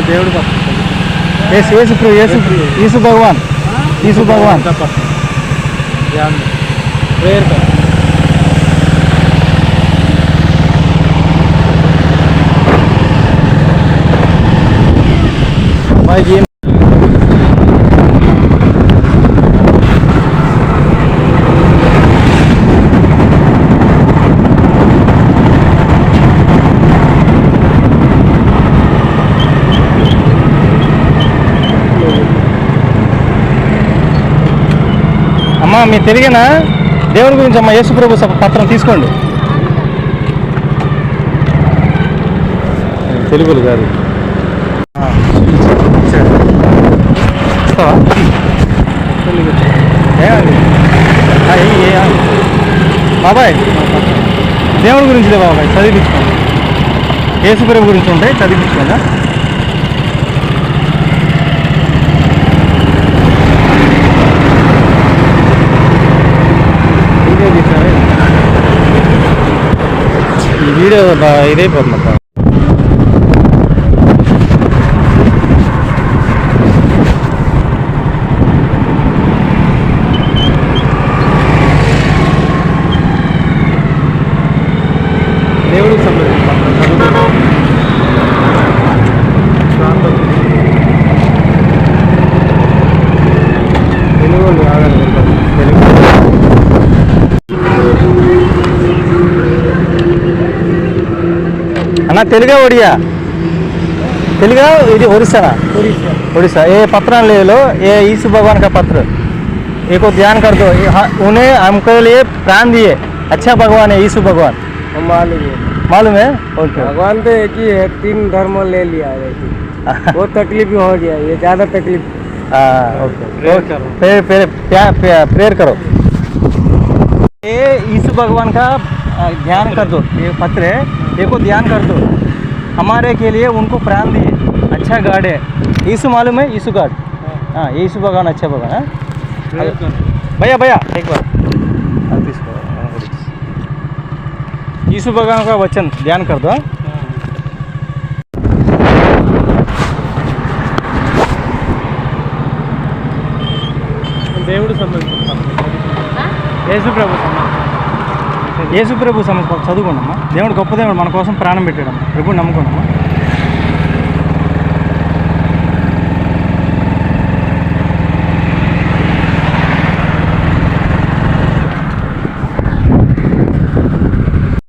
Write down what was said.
దేవుడు यीशु भगवान प्रेयर कर भाई जी అమ్మా మీ తెలుగేనా దేవుని గురించి అమ్మా యేసు ప్రభు పత్రం తీసుకోండి తెలుగులు కాదు బాబాయ్ దేవుని గురించి బాబాయ్ చదివించుకోండి యేసు ప్రభు గురించి ఉంటాయి చదివించుకోండి ఈ వీడియో ఇదైపోతుంది అక్క దేవుడికి సంబంధించిన తెలుగు అన్న తెలుగా ఒడియా తెలుगा ఇది ओडिशा ओडिशा ये पत्र ले लो ये यीशु भगवान का पत्र ये को ध्यान कर दो उन्हें हमको लिए प्राण दिए अच्छा भगवान है यीशु भगवान मालूम है ओके भगवान तो एक ही है 3 धर्म ले लिया है वो तकलीफ भी हो गया ये ज़्यादा तकलीफ ओके प्रेयर करो ये यीशु भगवान का ध्यान कर दो ये पत्र है ये को ध्यान कर दो हमारे के लिए उनको प्राण दिए अच्छा गार्ड है यीशु मालूम है यीशु गार्ड हाँ यीशु भगवान अच्छा भगवान है भैया भैया एक बार यीशु भगवान का वचन ध्यान कर दो దేవుడు సంబంధించిన యేసు ప్రభు చదువుకోండమ్మా దేవుడు గొప్ప దేవుడు మన కోసం ప్రాణం పెట్టాడమ్మా ప్రభు నమ్ముకోండమ్మా